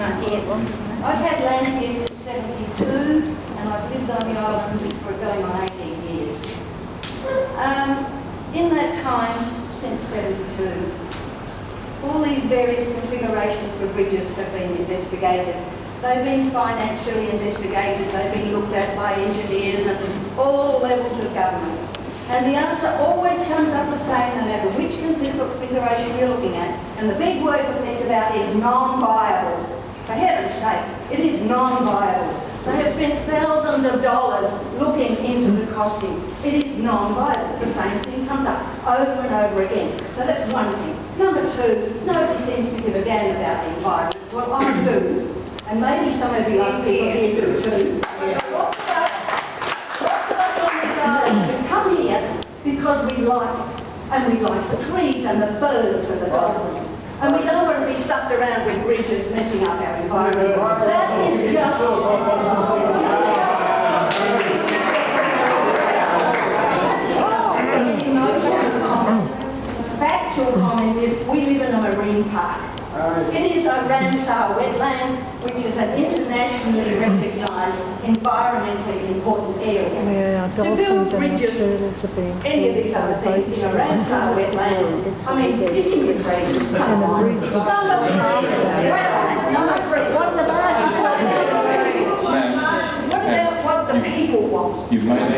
can't hear. I've had land here since '72, and I've lived on the islands for going on 18 years. In that time, since '72, all these various configurations for bridges have been investigated. They've been financially investigated, they've been looked at by engineers and all levels of government. And the answer always comes up the same, no matter which configuration you're looking at. And the big word to think about is non-viable. For heaven's sake, it is non-viable. They have spent thousands of dollars looking into the costing. It is non-viable. The same thing comes up over and over again. So that's one thing. Number two, nobody seems to give a damn about the environment. Well, I do. And maybe some of you other people here do too. Lots of us come here because we like it. And we like the trees and the birds and the dolphins. And we don't want to be stuffed around with bridges messing up our environment. That is just... Factual comment is we live in a marine park. It is a Ramsar wetland, which is an internationally recognised environmentally important area. To build bridges, any of these other things in a Ramsar wetland, I mean, give me a break. Come on. Number three. What about what the people want? You've made that.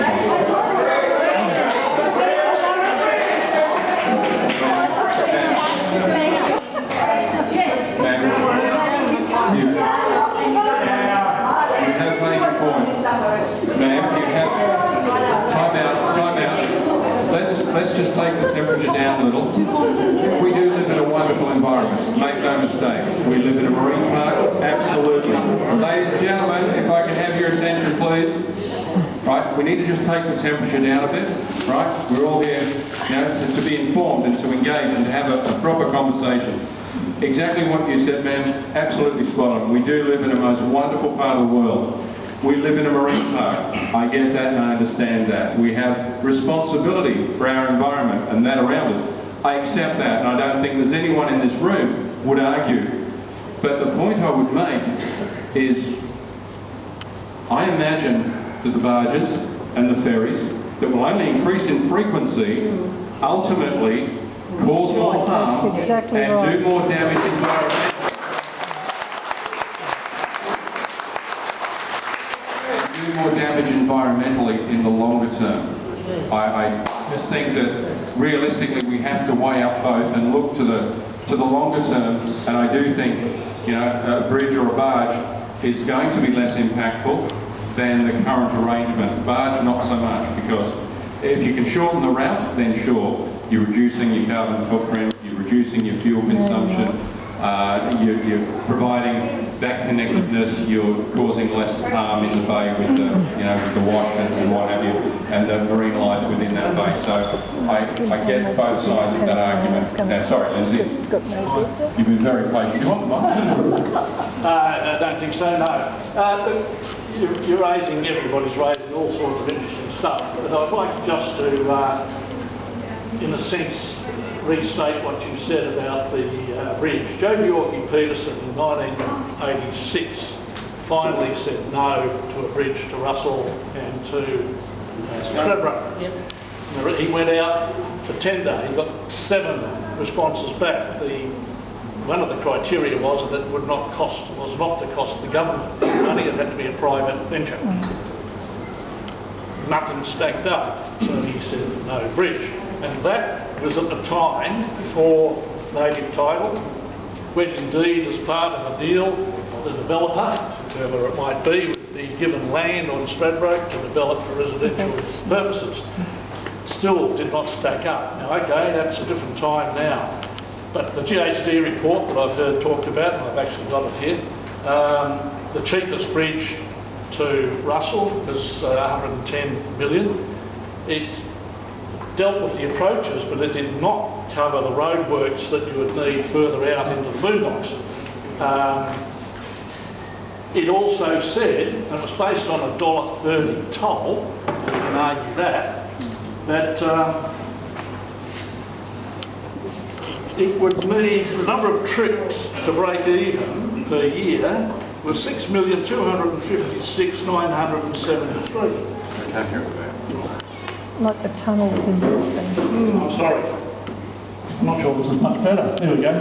Let's just take the temperature down a little. We do live in a wonderful environment, make no mistake. We live in a marine park, absolutely. Ladies and gentlemen, if I can have your attention please. Right, we need to just take the temperature down a bit, right? We're all here, you know, to be informed and to engage and to have a proper conversation. Exactly what you said, ma'am, absolutely spot on. We do live in the most wonderful part of the world. We live in a marine park. I get that and I understand that. We have responsibility for our environment and that around us. I accept that and I don't think there's anyone in this room would argue. But the point I would make is I imagine that the barges and the ferries that will only increase in frequency ultimately cause more harm and do more damage environmentally. More damage environmentally in the longer term. I just think that realistically we have to weigh up both and look to the longer term, and I do think, you know, a bridge or a barge is going to be less impactful than the current arrangement. Barge not so much, because if you can shorten the route, then sure, you're reducing your carbon footprint, you're reducing your fuel consumption, you're providing that connectedness, you're causing less harm in the bay with the, you know, with the wash and what have you, and the marine life within that bay. So I get both sides of that argument. Now, sorry, Lindsay, you've been very patient. Do you want mine? I don't think so, no. Everybody's raising all sorts of interesting stuff, but I'd like just to, in a sense, restate what you said about the bridge. Joh Bjelke-Petersen in 1986 finally said no to a bridge to Russell and to Stradbroke. Yep. He went out for tender. He got 7 responses back. One of the criteria was that it was not to cost the government money. It had to be a private venture. Nothing stacked up, so he said no bridge. And that was at the time before native title, when indeed as part of the deal, the developer, whoever it might be, would be given land on Stradbroke to develop for residential purposes. It still did not stack up. Now, okay, that's a different time now. But the GHD report that I've heard talked about, and I've actually got it here, the cheapest bridge to Russell was 110 million. It dealt with the approaches, but it did not cover the roadworks that you would need further out into the boondocks. It also said, and it was based on a $1.30 toll, you can argue that it would mean the number of trips to break even per year was 6,256,973. Like the tunnels in Brisbane. I'm sorry. I'm not sure this is much better. There we go.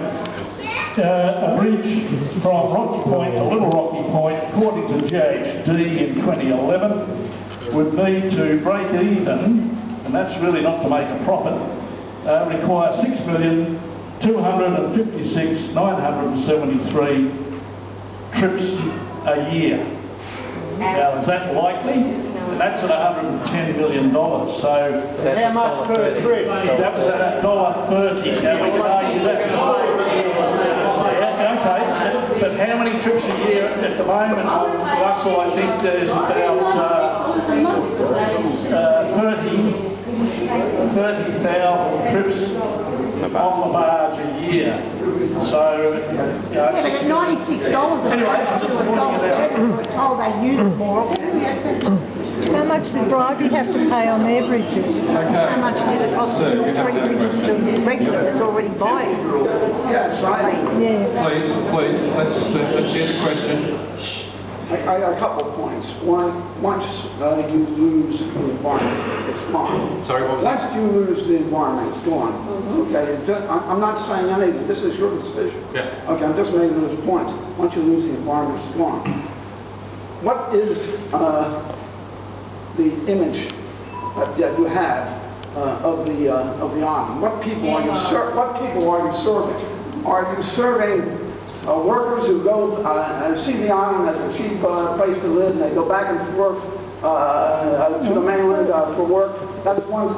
A bridge from Rocky Point to Little Rocky Point, according to GHD in 2011, would need to break even, and that's really not to make a profit, require 6,256,973 trips a year. Now, is that likely? That's at $110 million. So How much per trip? that was at $1.30. Now we can argue that. Yeah, okay. But how many trips a year at the moment? Russell, I think there's about 30,000 trips on the barge a year. So, Yeah, but at $96 anyway, it's just pointing it out. we're told they use more of it. How much did Bribey have to pay on their bridges? How Okay. much did it cost Sir, you for have three that bridges to regular that's already buying? Yes, Yeah. Please, let's hear the question. I got a couple of points. One, once you lose the environment, it's gone. Sorry, what was Once that? you lose the environment, it's gone. Okay, I'm not saying anything. This is your decision. Yeah. Okay, I'm just making those points. Once you lose the environment, it's gone. What is the image that you have of the island? What people are you serving? Are you serving workers who go and see the island as a cheap place to live, and they go back and forth to the mainland for work? That's one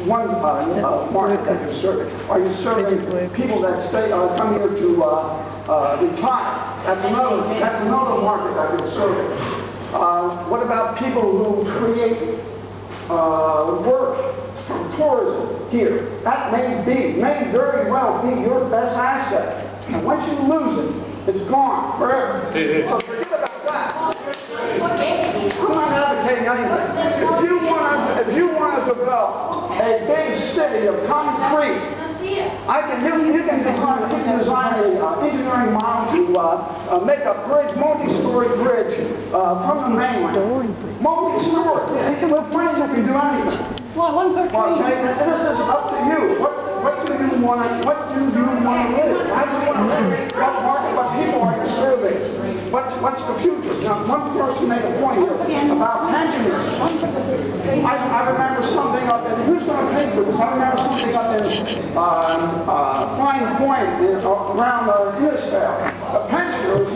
market that you're serving. Are you serving people that come here to retire? That's another market that you're serving. What about people who create work from tourism here? That may very well be your best asset. And once you lose it, it's gone forever. So forget about that. I'm not advocating anything. If you want to develop a big city of concrete, you can design an engineering model to make a bridge, multi-story bridge from the mainland. Multi-story. With money you can do anything. Why, one per tree? Okay, and this is up to you. What do you want to live? How do you want to live? What market, what people are you serving? What's the future? Now, one person made a point here about pensioners. I remember something up in, who's going to pay for this? I remember something up in Fine Point around Innisfail. The pensioners who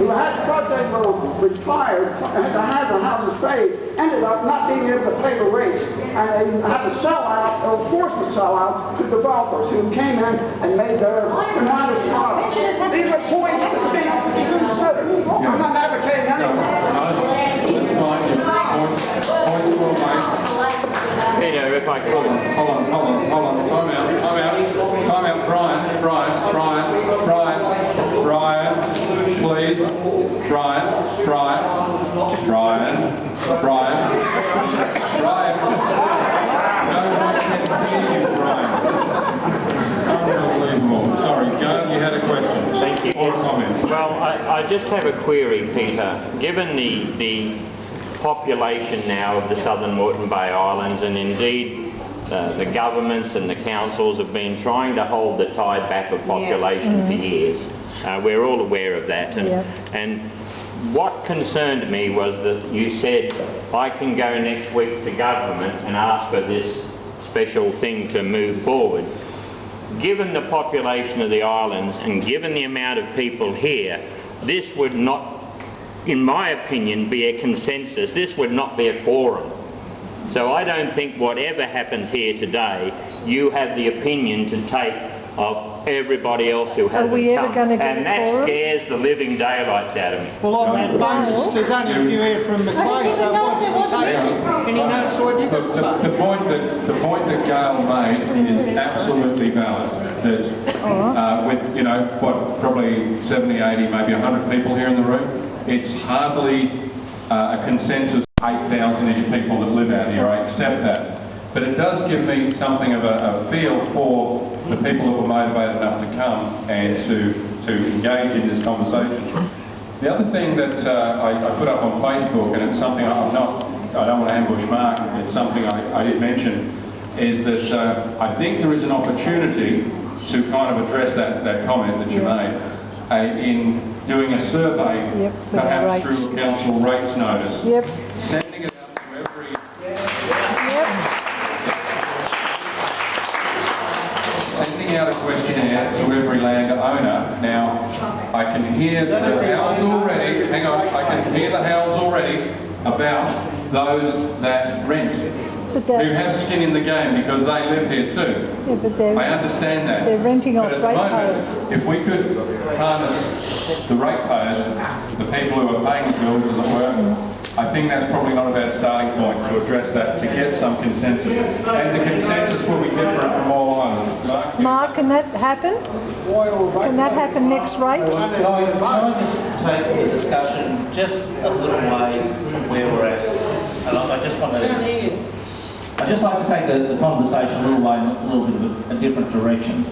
thought they were retired and to have their houses paid ended up not being able to pay the rates, and they had to sell out, or were forced to sell out to developers who came in and made their modest profit. These are points to consider. I'm not advocating anything. No, that's fine. Points well made. Peter, if I could. Hold on. Time out. Brian, please. Brian. No one can hear you, Brian. Unbelievable. Sorry, Joe, you had a question. Thank you. Or a comment. Well, I just have a query, Peter. Given the population now of the Southern Moreton Bay Islands, and indeed the governments and the councils have been trying to hold the tide back of population for years. We're all aware of that. And what concerned me was that you said, I can go next week to government and ask for this special thing to move forward. Given the population of the islands and given the amount of people here, this would not, in my opinion, be a consensus. This would not be a quorum. So I don't think whatever happens here today, you have the opinion to take of everybody else who hasn't Are we ever come. going to get And a that quorum? scares the living daylights out of me. Well, on that basis, there's only a few here from the clay, so what did we take any notes or did it say? The point that Gail made is absolutely valid. That with probably 70, 80, maybe 100 people here in the room, it's hardly a consensus. 8,000-ish people that live out here. I accept that. But it does give me something of a feel for the people that were motivated enough to come and to engage in this conversation. The other thing that I put up on Facebook, and it's something I don't want to ambush Mark, it's something I did mention, is that I think there is an opportunity to kind of address that comment that you made in doing a survey, perhaps through a council rates notice, sending it out to every... Sending out a questionnaire to every landowner. Now, I can hear the howls already, hang on, I can hear the howls already about those that rent, who have skin in the game because they live here too. Yeah, but I understand that. they're renting off But at the ratepayers. moment, if we could harness the ratepayers, the people who are paying the bills, as it were, I think that's probably not a bad starting point to address that, to get some consensus. And the consensus will be different from all islands. Mark, can that happen? Can that happen next rates? Can I just take the discussion just a little way from where we're at? And I'd just like to take the conversation a little way in a little bit of a different direction.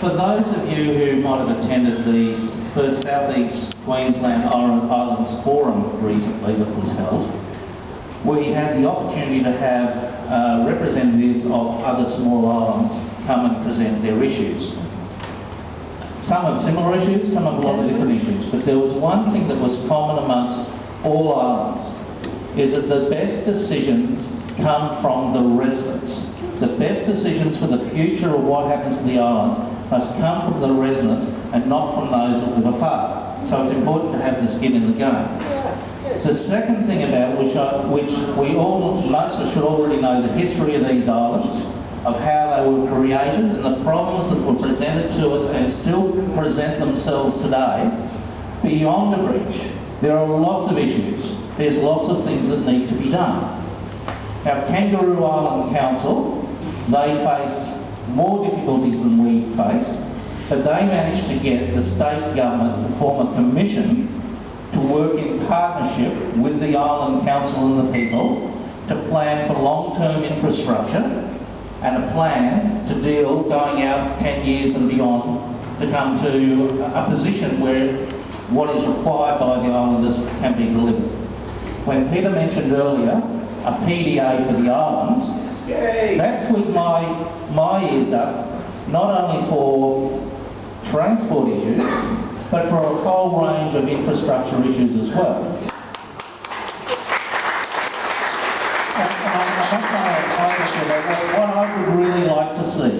For those of you who might have attended the first South East Queensland Islands Forum recently that was held, we had the opportunity to have representatives of other small islands come and present their issues. Some have similar issues, some have a lot of different issues, but there was one thing that was common amongst all islands, is that the best decisions come from the residents. The best decisions for the future of what happens to the islands must come from the residents and not from those that live apart. So it's important to have the skin in the game. The second thing about which most of us should already know the history of these islands, of how they were created and the problems that were presented to us and still present themselves today. Beyond the bridge, there are lots of issues. There's lots of things that need to be done. Now, Kangaroo Island Council, they faced more difficulties than we faced, but they managed to get the state government to form a commission to work in partnership with the Island Council and the people to plan for long-term infrastructure and a plan to deal going out 10 years and beyond to come to a position where what is required by the islanders can be delivered. When Peter mentioned earlier a PDA for the islands, that twigged my ears up, not only for transport issues, but for a whole range of infrastructure issues as well. What I would really like to see,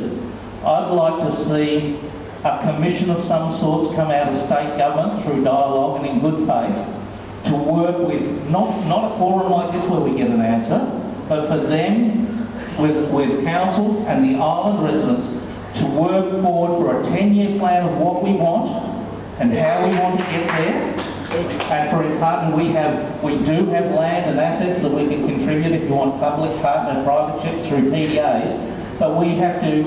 I'd like to see a commission of some sorts come out of state government through dialogue and in good faith to work with, not a forum like this where we get an answer, but for them, with council and the island residents, to work forward for a 10-year plan of what we want and how we want to get there. And for in part, we do have land and assets that we can contribute if you want public, partner, partnerships through PDAs, but we have to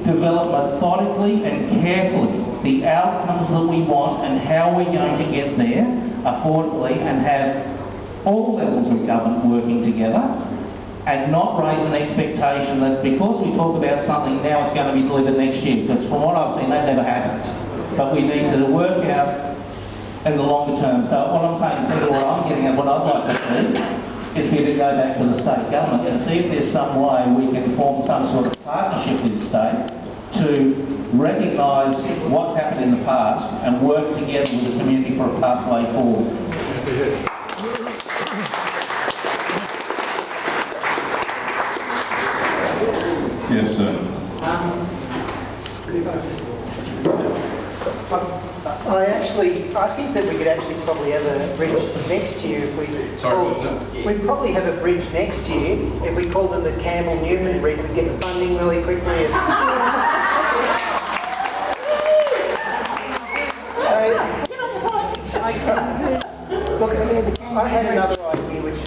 develop methodically and carefully the outcomes that we want and how we're going to get there affordably and have all levels of government working together and not raise an expectation that because we talk about something now it's going to be delivered next year, because from what I've seen that never happens. But we need to work out in the longer term. So what I'm saying, Peter, what I'm getting at, what I'd like to see is for you to go back to the state government and see if there's some way we can form some sort of partnership with the state to recognise what's happened in the past and work together with the community for a pathway forward. Yes, sir. I think that we could actually probably have a bridge next year if we... Sorry, what was that? We'd probably have a bridge next year if we called them the Campbell-Newman Bridge. We'd get the funding really quickly. Look, I had another idea which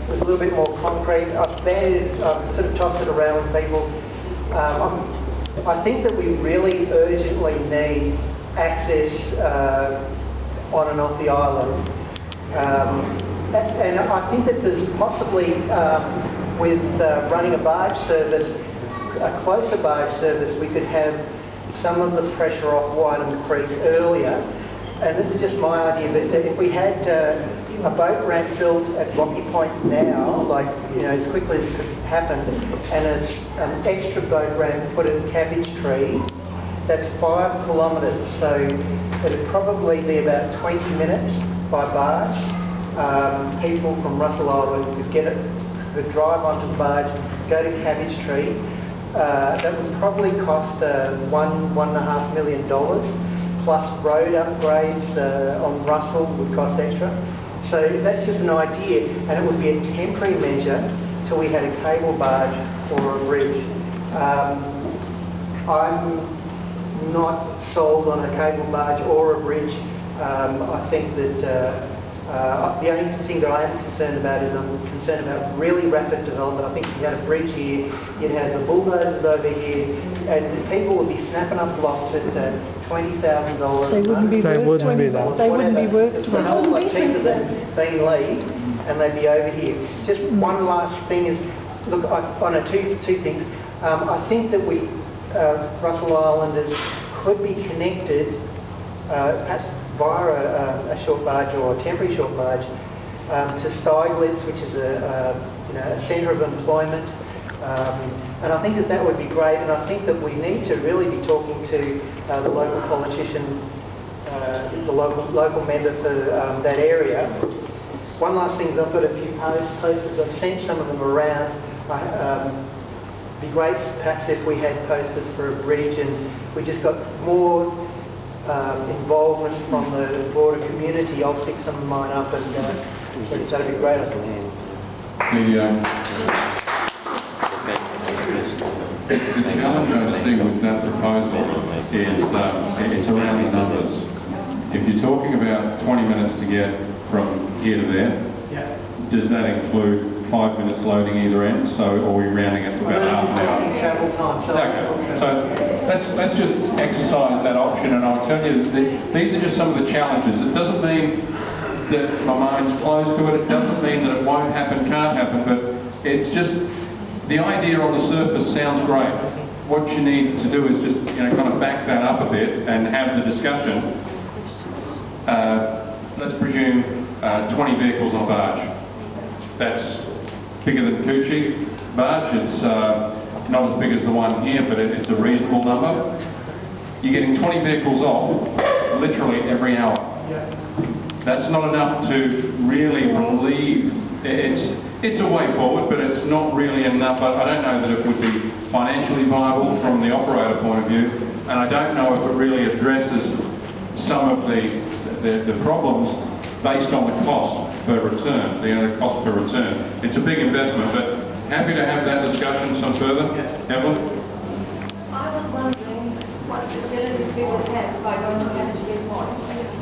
was a little bit more concrete. I've sort of tossed it around with people. I think that we really urgently need access on and off the island. And I think that there's possibly with running a barge service, a closer barge service, we could have some of the pressure off Wyndham Creek earlier. And this is just my idea, but if we had a boat ramp built at Rocky Point now, like, you know, as quickly as it could happen, and an extra boat ramp put at Cabbage Tree, that's 5 kilometres, so it'd probably be about 20 minutes by barge. People from Russell Island could drive onto the barge, go to Cabbage Tree. That would probably cost $1.5 million, plus road upgrades on Russell would cost extra. So that's just an idea, and it would be a temporary measure till we had a cable barge or a bridge. I'm not sold on a cable barge or a bridge. I think that the only thing that I am concerned about is I'm concerned about really rapid development. I think if you had a bridge here, you'd have the bulldozers over here, and people would be snapping up blocks at $20,000. They wouldn't be worth $20. They wouldn't be worth It's a whole lot cheaper than being lead, and they'd be over here. Just one last thing is, look, two things. I think that we, Russell Islanders, could be connected, perhaps via a short barge or a temporary short barge, to Steiglitz, which is a centre of employment. And I think that that would be great, and I think that we need to really be talking to the local politician, the local member for that area. One last thing is I've got a few posters. I've sent some of them around. It'd be great perhaps if we had posters for a bridge, and we just got more involvement from the broader community. I'll stick some of mine up, and that'd be great. The challenge I see with that proposal is it's around the numbers. If you're talking about 20 minutes to get from here to there, does that include 5 minutes loading either end? So are we rounding it to about half an hour? Travel time. So let's just exercise that option, and I'll tell you that these are just some of the challenges. It doesn't mean that my mind's closed to it. It doesn't mean that it won't happen, can't happen, but it's just the idea on the surface sounds great. What you need to do is just kind of back that up a bit and have the discussion. Let's presume 20 vehicles on barge. That's bigger than Coochie barge. It's not as big as the one here, but it's a reasonable number. You're getting 20 vehicles off literally every hour. That's not enough to really relieve. It's a way forward, but it's not really enough. I don't know that it would be financially viable from the operator point of view, and I don't know if it really addresses some of the problems based on the cost per return, the cost per return. It's a big investment, but happy to have that discussion some further. Evelyn? I was wondering what facilities we would have by going to Cabbage Point.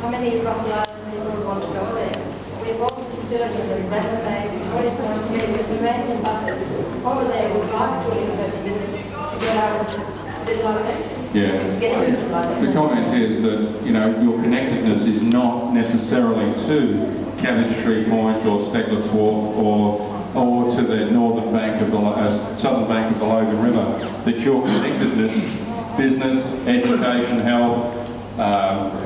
How many Russell Island people would want to go there? We've got facilities in Bradford Bay, Victoria Point, with the vans and buses. Over there, we'll drive 20 or 30 minutes to get out of the location. Yeah. The comment is that, your connectedness is not necessarily to Cabbage Tree Point or Steglitz Wharf or to the northern bank of the southern bank of the Logan River. That your connectedness, business, education, health,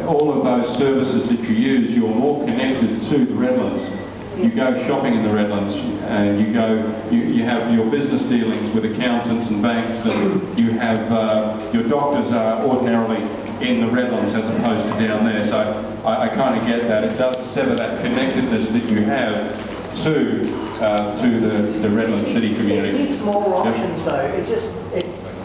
all of those services that you use, you're more connected to the Redlands. You go shopping in the Redlands, and you have your business dealings with accountants and banks, and you have your doctors are ordinarily in the Redlands as opposed to down there. So I kind of get that. It does sever that connectedness that you have to the Redland city community. It gives more options, though.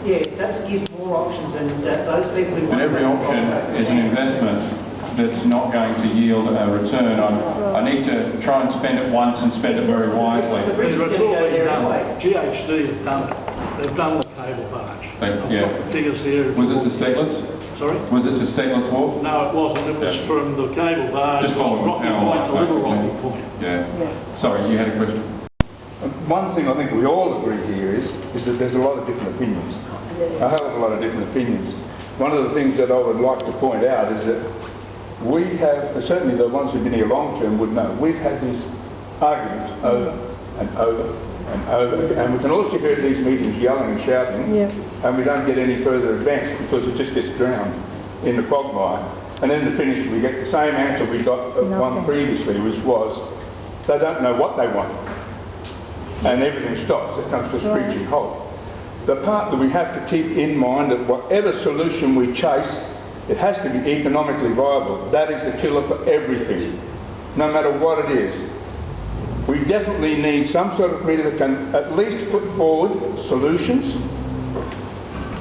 It does give more options, and those people who. But every option is an investment that's not going to yield a return. I need to try and spend it once and spend it very wisely. The bridge is going to go there anyway. GHD have done it. They've done the cable barge. Yeah. Figures here. Was it to Steglitz? Sorry? Was it to Steglitz Wharf? No, it wasn't. It was from the cable barge. Just following Rocky Point to Little Rocky Point. Yeah. Sorry, you had a question? One thing I think we all agree here is that there's a lot of different opinions. A hell of a lot of different opinions. One of the things that I would like to point out is that we have, certainly the ones who've been here long term would know, we've had these arguments over and over and over. And we can also hear at these meetings yelling and shouting, and we don't get any further advance because it just gets drowned in the quagmire. And then the finish, we get the same answer we got one previously, which was they don't know what they want. And everything stops. It comes to a screeching halt. The part that we have to keep in mind that whatever solution we chase, it has to be economically viable. That is the killer for everything, no matter what it is. We definitely need some sort of committee that can at least put forward solutions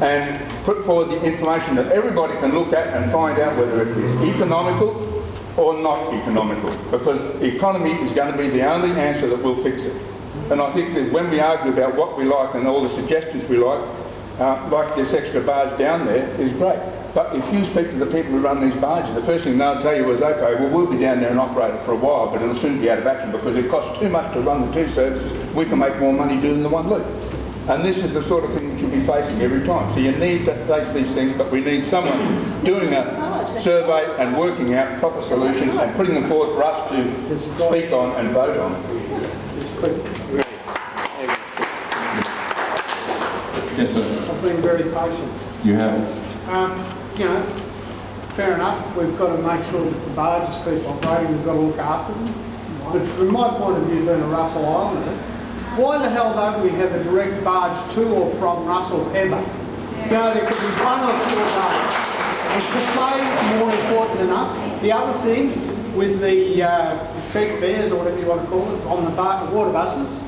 and put forward the information that everybody can look at and find out whether it is economical or not economical, because economy is going to be the only answer that will fix it. And I think that when we argue about what we like and all the suggestions we like this extra barge down there is great. But if you speak to the people who run these barges, the first thing they'll tell you is, okay, well, we'll be down there and operate it for a while, but it'll soon be out of action because it costs too much to run the two services. We can make more money doing the one loop. And this is the sort of thing that you'll be facing every time. So you need to face these things, but we need someone doing a survey and working out proper solutions and putting them forward for us to speak on and vote on. Yes, sir. I've been very patient. You have. You know, fair enough, we've got to make sure that the barges keep operating, we've got to look after them. But from my point of view, being a Russell Islander, why the hell don't we have a direct barge to or from Russell ever? You know, there could be one or two a day. Is Cascade more important than us? The other thing with the trek fares, or whatever you want to call it, on the water buses,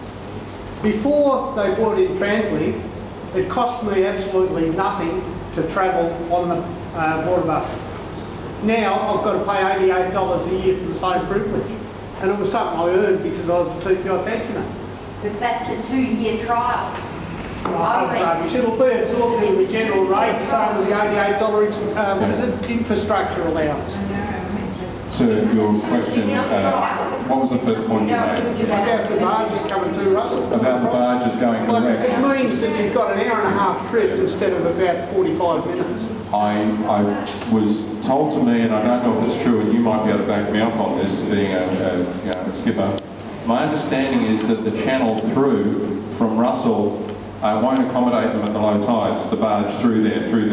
before they brought in Translink, it cost me absolutely nothing to travel on the water buses. Now I've got to pay $88 a year for the same privilege. And it was something I earned because I was a TPI pensioner. But that's a 2-year trial. It'll be absorbed in the general rate, same as the $88 infrastructure allowance. Sir, your question, what was the first point you made? About the barges coming to Russell. About the barges going direct. It means that you've got an hour-and-a-half trip instead of about 45 minutes. I was told to me, and I don't know if it's true, and you might be able to back me up on this, being a skipper. My understanding is that the channel through from Russell won't accommodate them at the low tides, the barge through there, through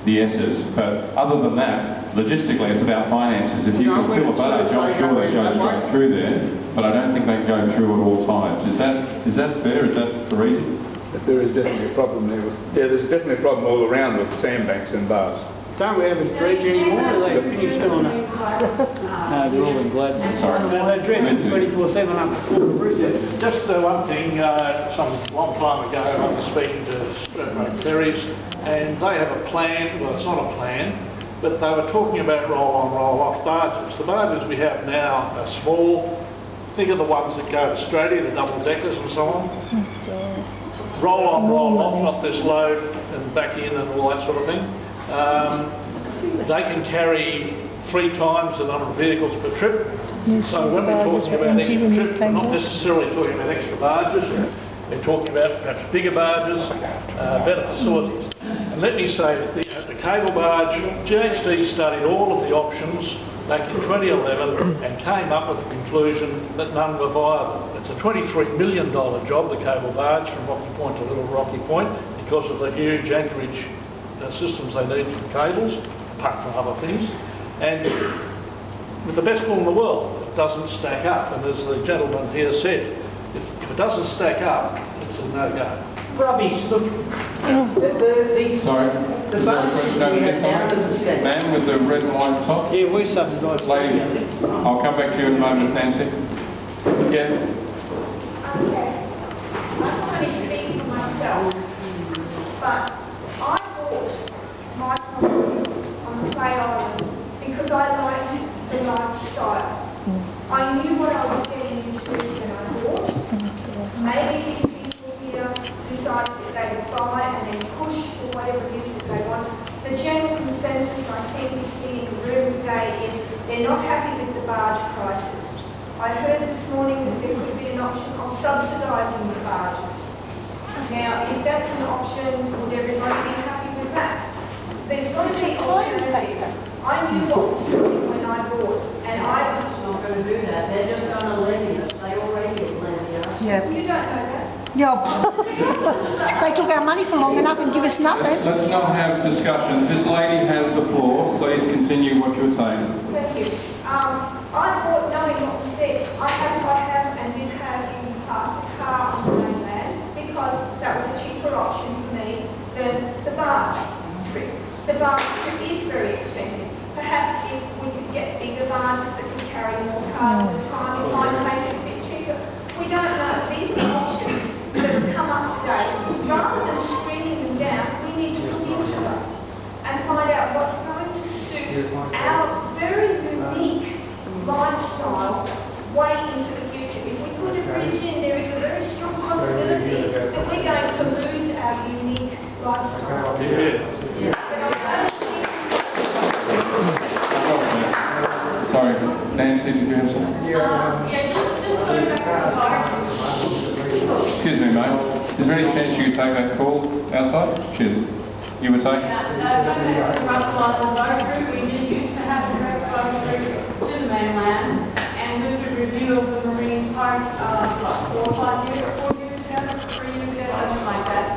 the S's. But other than that, logistically, it's about finances. If you can fill a barge, I'm sure they go straight through there, but I don't think they can go through at all times. Is that fair? Is that the reason? But there is definitely a problem there. There's definitely a problem all around with sandbanks and bars. Don't we have a dredge anymore? Are they finished on it? No, they're all in Gladstone. Sorry. They dredge 24/7 up the Port of Brisbane. Just one thing, some long time ago, I was speaking to Stradbroke Ferries, and they have a plan. Well, it's not a plan, but they were talking about roll-on, roll-off barges. The barges we have now are small. Think of the ones that go to Australia, the double-deckers and so on. Roll-on, roll-off, not this load and back in and all that sort of thing. They can carry 3 times the number of vehicles per trip. So when we're talking about extra trips, we're not necessarily talking about extra barges. We're talking about perhaps bigger barges, better facilities. And let me say that the cable barge, GHD studied all of the options back in 2011 and came up with the conclusion that none were viable. It's a $23 million job, the cable barge, from Rocky Point to Little Rocky Point, because of the huge anchorage systems they need for cables, apart from other things. And with the best will in the world, it doesn't stack up. And as the gentleman here said, if it doesn't stack up, it's a no-go. Rubbish, look. Sorry. The barge system we have now doesn't stack. Man with the red and white top. Yeah, we subsidise. Lady, I'll come back to you in a moment, Nancy. Yeah. Okay. I can only speak for myself, but I bought my property on the Clay Island because I liked the lifestyle. I knew what I was getting into when I bought. Maybe these people here decided that they would buy and then push for whatever it is that they want. The general consensus I seem to see in the room today is they're not happy with the barge prices. I heard this morning that there could be an option of subsidising the barges. Now, if that's an option, would everybody be happy with that? There's got to be alternatives. I knew what was coming when I bought, and I'm not going to do that. They're just going to levy us. They already levy us. Yeah. You don't know that. Yeah. They took our money for long enough and give us nothing. Let's not have discussions. This lady has the floor. Please continue what you're saying. Thank you. I thought, knowing what you said, I have and did have in the past a car on the mainland because that was a cheaper option for me than the barge trip. The barge trip is very expensive. Perhaps if we could get bigger barges that could carry more cars at a time, it might make it a bit cheaper. We don't know. These are options that have come up today. Rather than screening them down, we need to look into them and find out what's going to suit our very unique lifestyle way into the future. If we put a bridge in, there is a very strong possibility that we're going to lose our unique lifestyle. Sorry, Nancy, did you have something? Just going back to the barge. Excuse me, mate. Is there any chance you could take that call outside? Cheers. You were saying? Russell Island Boat Route, we did used to have a direct boat route to the mainland, and with the review of the marine park, 4 years ago, 3 years ago, something like that,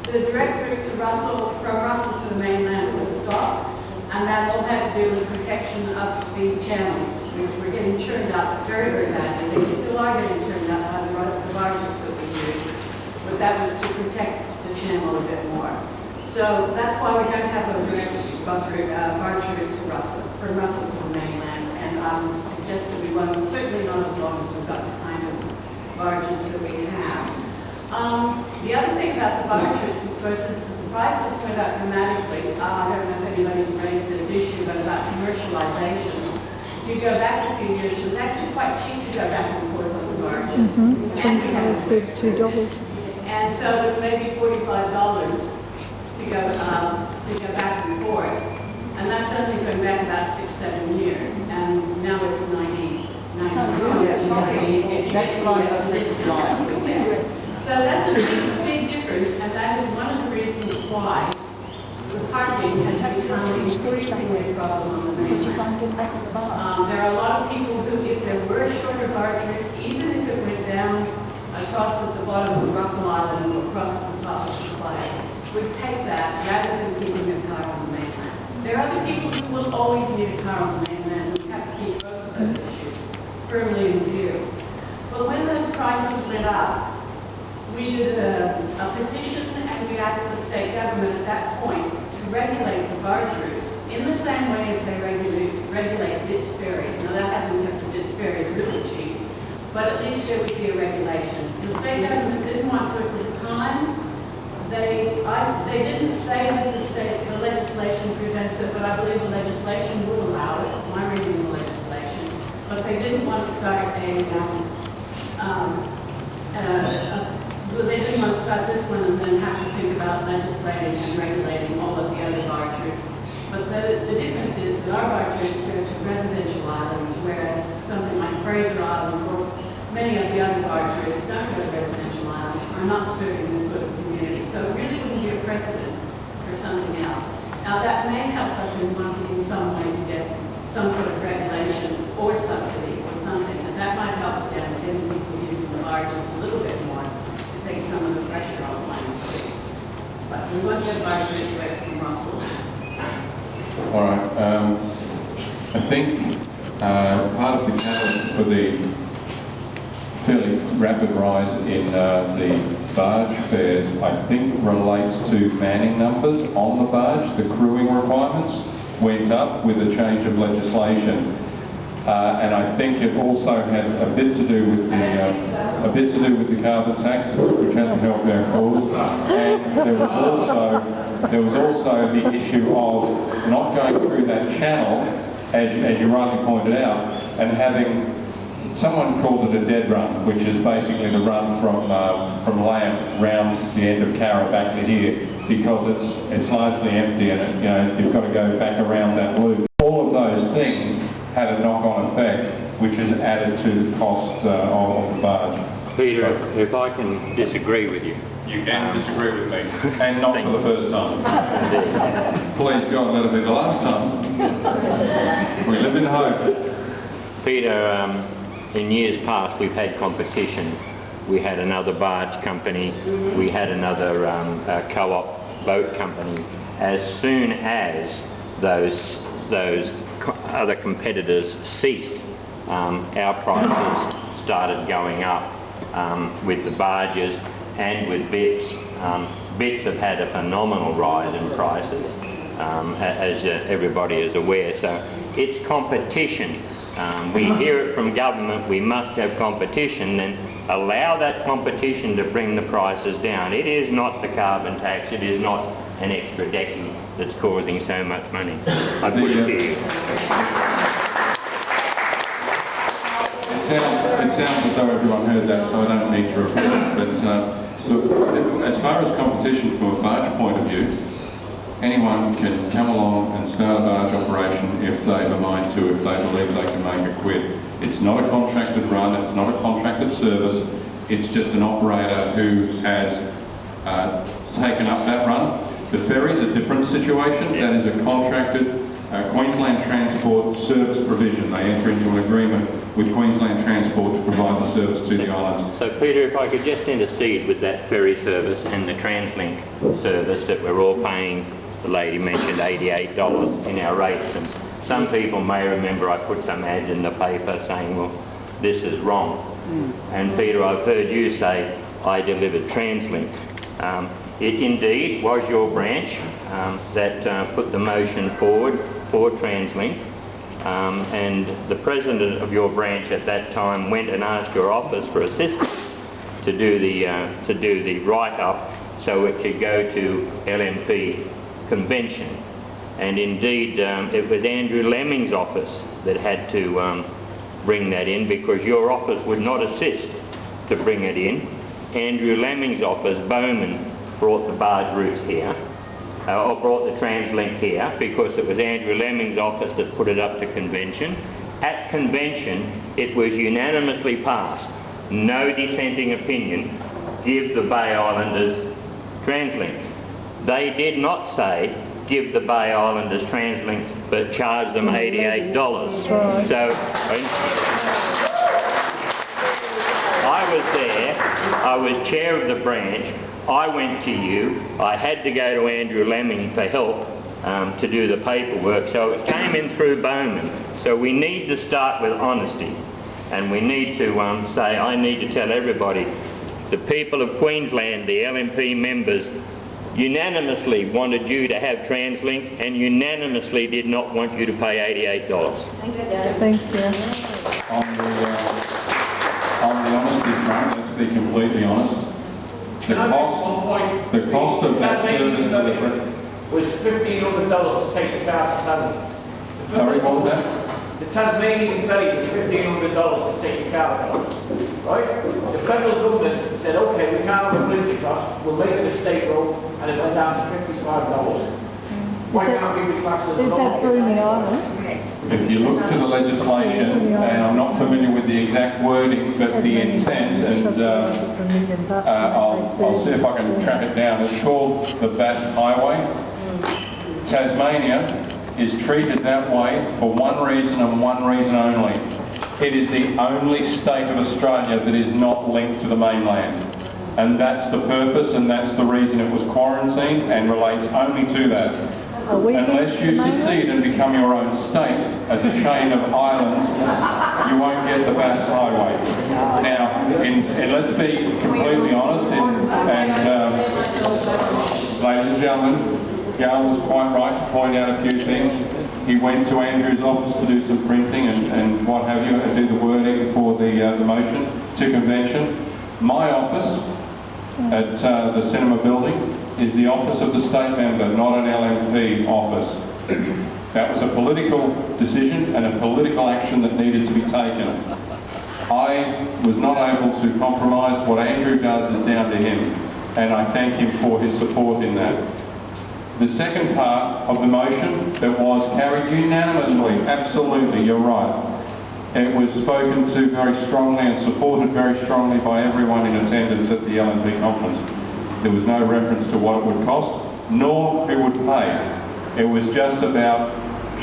the direct route to from Russell to the mainland was stopped, and that all had to do with protection of the channels, which were getting churned up very, very badly. They still are getting churned up by the barges that we use, but that was to protect the channel a bit more. So that's why we don't have a direct barge route to Russell, from Russell to the mainland, and suggest that we won't, certainly not as long as we've got the kind of barges that we have. The other thing about the barge routes, of course, is that the prices went up dramatically. I don't know if anybody's raised this issue, but about commercialization. If you go back a few years, it was actually quite cheap to go back and forth on the barges. $32. And so it was maybe $45 to go back and forth. And that's only going back about 6-7 years. And now it's 90. So that's a big difference, and that is one of the reasons why the parking has become increasingly a problem on the mainland. There are a lot of people who, if there were a shorter barge route, even if it went down across at the bottom of Russell Island or across the top of the flag, would take that rather than keeping a car on the mainland. There are other people who will always need a car on the mainland. We have to keep both of those issues firmly in view. But when those prices went up, we did a petition and we asked the state government at that point to regulate the barge routes in the same way as they regulate Bitts ferries. Now that hasn't kept the Bitts ferries really cheap, but at least there would be a regulation. The state government didn't want to at the time. They didn't say that the legislation prevented it, but I believe the legislation would allow it. I'm reading the legislation, but they didn't want to start they didn't want to start this one and then have to think about legislating and regulating all of the other barge routes. But the difference is that our barge routes go to residential islands, whereas something like Fraser Island or many of the other barge routes don't go to residential islands, are not serving this sort of community. So it really wouldn't be a precedent for something else. Now that may help us in some way to get some sort of regulation or subsidy or something, and that might help them getting people using the barges a little bit more to take some of the pressure off Line 3. But we won't get barge routes away from Russell. All right. I think part of the catalyst for the fairly rapid rise in the barge fares, I think, relates to manning numbers on the barge. The crewing requirements went up with a change of legislation, and I think it also had a bit to do with the carbon taxes, which hasn't helped our cause. And there was also the issue of not going through that channel, as you rightly pointed out, and having. Someone called it a dead run, which is basically the run from land round the end of Carra back to here, because it's largely empty and you've got to go back around that loop. All of those things had a knock-on effect, which has added to the cost of the barge. Peter, if I can disagree with you. You can disagree with me, and not for the first time. Please God, let it be the last time. We live in hope. Peter, in years past we've had competition we had another barge company, we had another co-op boat company. As soon as those other competitors ceased, our prices started going up with the barges and with bits. Bits have had a phenomenal rise in prices, as everybody is aware. So it's competition. We hear it from government, we must have competition, and allow that competition to bring the prices down. It is not the carbon tax, it is not an extra decking that's causing so much money. I put it to you. It sounds as though everyone heard that, so I don't need to repeat it. But look, as far as competition from a barge point of view, anyone can come along and start a barge operation if they have a mind to, if they believe they can make a quid. It's not a contracted run, it's not a contracted service, it's just an operator who has taken up that run. The ferry's a different situation. That is a contracted Queensland Transport service provision. They enter into an agreement with Queensland Transport to provide the service to the islands. So Peter, if I could just intercede with that ferry service and the TransLink service that we're all paying, the lady mentioned $88 in our rates, and some people may remember I put some ads in the paper saying, well, this is wrong. And Peter, I've heard you say I delivered TransLink. It indeed was your branch that put the motion forward for TransLink, and the president of your branch at that time went and asked your office for assistance to do the write-up so it could go to LNP convention. And indeed, it was Andrew Lemming's office that had to bring that in, because your office would not assist to bring it in. Andrew Lemming's office, Bowman, brought the barge routes here, or brought the TransLink here, because it was Andrew Lemming's office that put it up to convention. At convention, it was unanimously passed, no dissenting opinion, give the Bay Islanders TransLink. They did not say, give the Bay Islanders TransLink, but charge them $88. So, I was there, I was chair of the branch, I went to you, I had to go to Andrew Lemming for help to do the paperwork, so it came in through Bowman. So we need to start with honesty, and we need to say, I need to tell everybody, the people of Queensland, the LNP members, unanimously wanted you to have TransLink and unanimously did not want you to pay $88. Thank you. On the honesty front, let's be completely honest. The cost of that service delivery was $1,500 to take the car to Tasmania. Sorry, what was that? The Tasmanian ferry was $1,500 to take the car across, right? The federal government said, okay, we can't have a bridge across, we'll make it a state road, and it went down to $55. Why can't we be classed as Is that Bruny Island? If you look to the legislation, and I'm not familiar with the exact wording, but the intent, and I'll see if I can track it down, it's called the Bass Highway. Tasmania is treated that way for one reason and one reason only. It is the only state of Australia that is not linked to the mainland. And that's the purpose, and that's the reason it was quarantined, and relates only to that. Unless you secede and become your own state as a chain of islands, you won't get the Bass Highway. Now, and let's be completely honest, ladies and gentlemen, Gail was quite right to point out a few things. He went to Andrew's office to do some printing and what have you, and do the wording for the motion to convention. My office at the cinema building is the office of the state member, not an LNP office. That was a political decision and a political action that needed to be taken. I was not able to compromise. What Andrew does is down to him, and I thank him for his support in that. The second part of the motion that was carried unanimously, absolutely, you're right. It was spoken to very strongly and supported very strongly by everyone in attendance at the LNP conference. There was no reference to what it would cost, nor who would pay. It was just about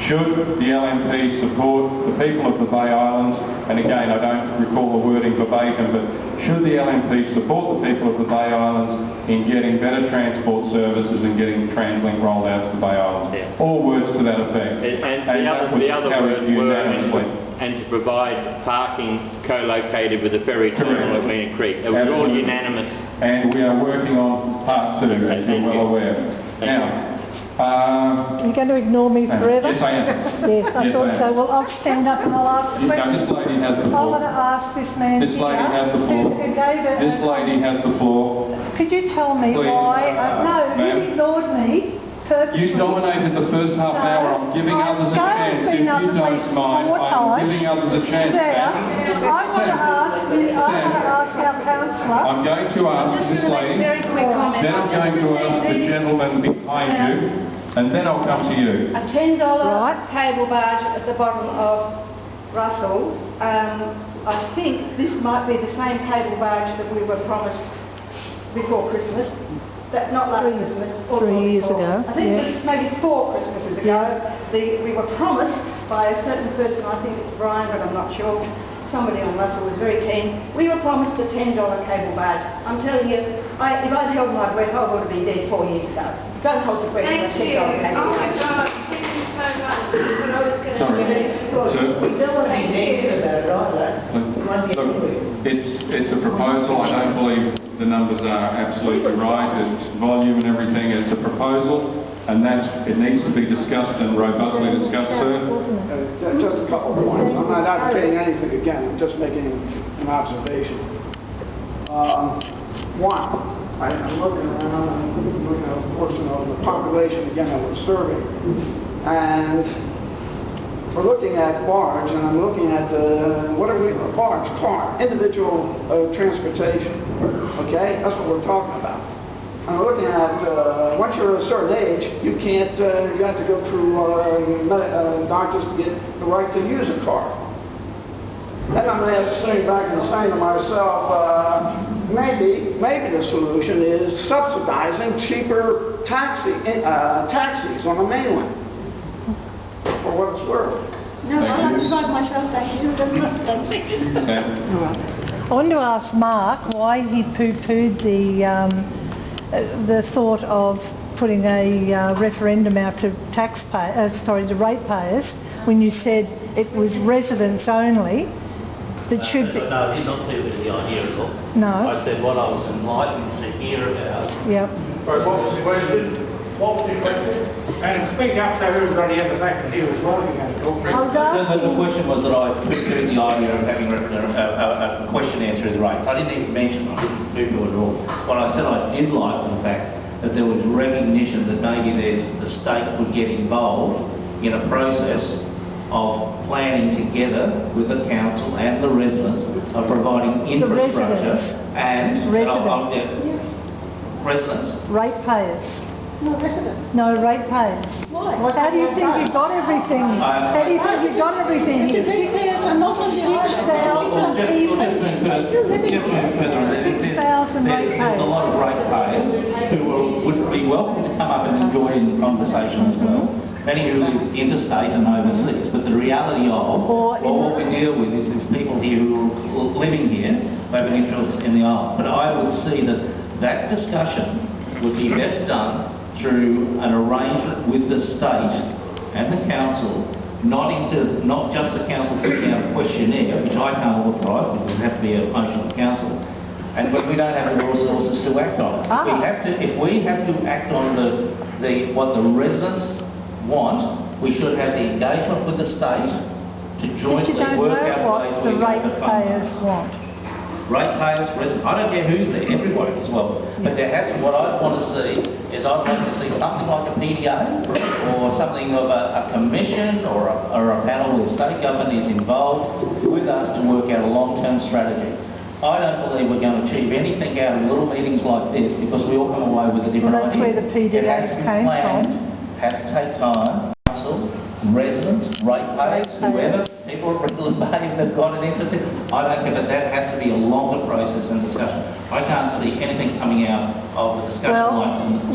Should the LNP support the people of the Bay Islands, and again, I don't recall the wording verbatim, but should the LNP support the people of the Bay Islands in getting better transport services and getting TransLink rolled out to the Bay Islands? Yeah. All words to that effect. And that was the other carried words were, unanimously. and to provide parking co-located with the ferry terminal at Weena Creek. It was all Absolutely. unanimous. And we are working on part 2, as you're well aware. Now, Are you going to ignore me forever? yes, I am. Yes, I Yes, thought I am. so. Well, I'll stand up and I'll ask the Now, question. this lady has the I floor. want to ask this man This lady here has the floor. who gave it. This lady has the floor. Could you tell me Please. why? No, Ma'am. you ignored me purposely. You dominated the first half hour. I'm giving others a chance. If you don't mind, I'm giving others a chance. There. Sam. I want to ask our councillor. I'm going to ask this lady, Very quick comment. then I'm I've just going to ask the received this. gentleman behind you, and then I'll come to you. A $10 cable barge at the bottom of Russell. I think this might be the same cable barge that we were promised before Christmas. That, not last Christmas. or 3 years before. ago, I think yeah. it was maybe 4 Christmases ago. We were promised by a certain person, I think it's Brian, but I'm not sure. Somebody on Russell was very keen. We were promised the $10 cable barge. I'm telling you, if I'd held my breath, I would have been dead 4 years ago. Don't hold your breath Thank for a $10 you. cable Oh my barge. God, thank you so much. That's what I was going to Sorry. do. Sir? We don't want to Look, it's a proposal. I don't believe the numbers are absolutely right. It's volume and everything. It's a proposal, and it needs to be discussed and robustly discussed, sir. Just a couple of points. I'm not advocating anything again, I'm just making an observation. One, I'm looking around, I'm looking at a portion of the population again that we're serving. And we're looking at barge, and I'm looking at barge, car, individual transportation. Okay, that's what we're talking about. I'm looking at, once you're a certain age, you can't, you have to go through doctors to get the right to use a car. Then I'm sitting back and saying to myself, maybe the solution is subsidizing cheaper taxis on the mainland, for what it's worth. No, I like to drive myself, thank you. Don't trust the taxi. I want to ask Mark why he poo-pooed the thought of putting a referendum out to to ratepayers when you said it was residents only that should be... No, I did not poo-poo the idea at all. No. I said what I was enlightened to hear about. Yep. Right, what was the question? What was your question? And speak up so everybody at the back can hear us talking and talking. I was asking... The question was that I poo-pooed the idea of having a questionnaire through the rates. I didn't even mention I didn't poo-poo it at all. What I said I did like the fact that there was recognition that maybe the state would get involved in a process of planning together with the council and the residents of providing infrastructure and residents. Ratepayers. No, residents. No, ratepayers. Why? How do you think you got everything? How do you think you got everything here? Ratepayers are not on the island. 6,000 people. 6,000 There's a ratepayers. lot of ratepayers who would be welcome to come up and join in the conversation as well. Many who live interstate and overseas, but the reality of what we deal with is people here who are living here who have an interest in the island. But I would see that discussion would be best done through an arrangement with the state and the council, not just the council putting out a questionnaire, which I can't authorise because it would have to be a motion of council, but we don't have the resources to act on it. If we have to act on what the residents want, we should have the engagement with the state to jointly work out ways what the we can fund ratepayers want. Ratepayers, residents, I don't care who's there, everybody as well. But there has to, what I want to see is I'd like to see something like a PDA or something of a commission or a panel where state government is involved with us to work out a long-term strategy. I don't believe we're going to achieve anything out of little meetings like this because we all come away with a different Well, that's idea. where the PDAs came from. Has to take time, council, residents, ratepayers, whoever, people at Brindle Bay that have got an interest in, I don't care, but that has to be a longer process and discussion. I can't see anything coming out of the discussion like tonight.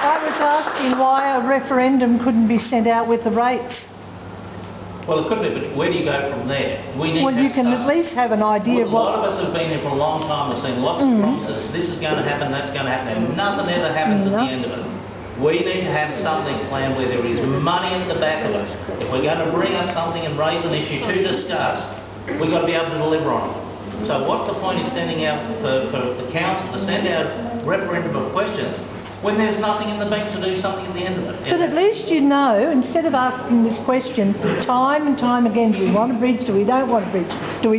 I was asking why a referendum couldn't be sent out with the rates. Well, it could be, but where do you go from there? We need Well, to you have can some- at least have an idea A of lot of what... us have been here for a long time, we've seen lots of promises, this is going to happen, that's going to happen, and nothing ever happens at the end of it. We need to have something planned where there is money at the back of it. If we're going to bring up something and raise an issue to discuss, we've got to be able to deliver on it. So what the point is sending out for the council to send out referendum of questions when there's nothing in the bank to do something at the end of it? But at least you know, instead of asking this question time and time again, do we want a bridge, do we don't want a bridge, do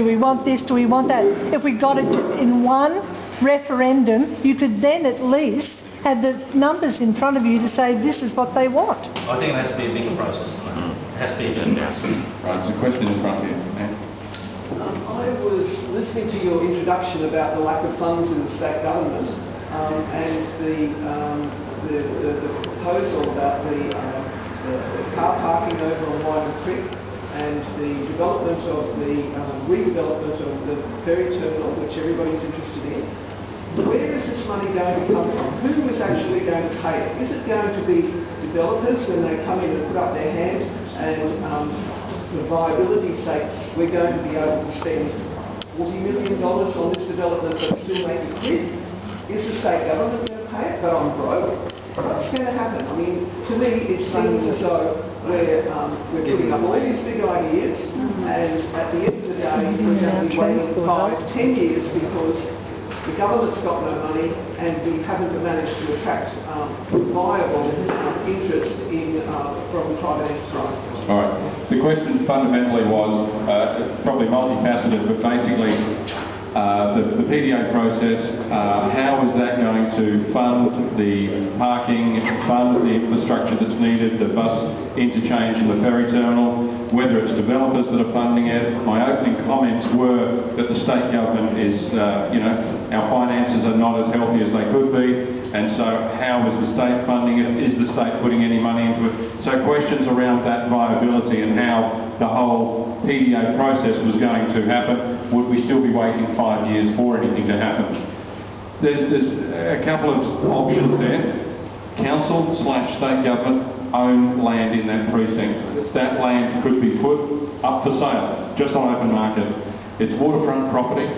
we want this, do we want that? If we got it just in one referendum, you could then at least have the numbers in front of you to say this is what they want. I think it has to be a bigger process than that. It has to be a bigger process. Right, there's a question in front of you. I was listening to your introduction about the lack of funds in the state government and the proposal about the car parking over on Wyman Creek and the development of the redevelopment of the ferry terminal, which everybody's interested in. Where is this money going to come from? Who is actually going to pay it? Is it going to be developers when they come in and put up their hand and for viability's sake, we're going to be able to spend $40 million on this development but still make a quid? Is the state government going to pay it? But I'm broke. What's going to happen? I mean, to me, it seems as though we're putting up all these big ideas, and at the end of the day, we're going to be waiting 5, 10 years because the government's got no money and we haven't managed to attract viable interest in from private enterprise. All right. The question fundamentally was probably multifaceted, but basically the PDA process, how is that going to fund the parking, fund the infrastructure that's needed, the bus interchange and the ferry terminal, whether it's developers that are funding it. My opening comments were that the state government is, our finances are not as healthy as they could be, and so how is the state funding it? Is the state putting any money into it? So questions around that viability and how the whole PDA process was going to happen. Would we still be waiting 5 years for anything to happen? There's a couple of options there. Council/state government own land in that precinct. That land could be put up for sale, just on open market. It's waterfront property,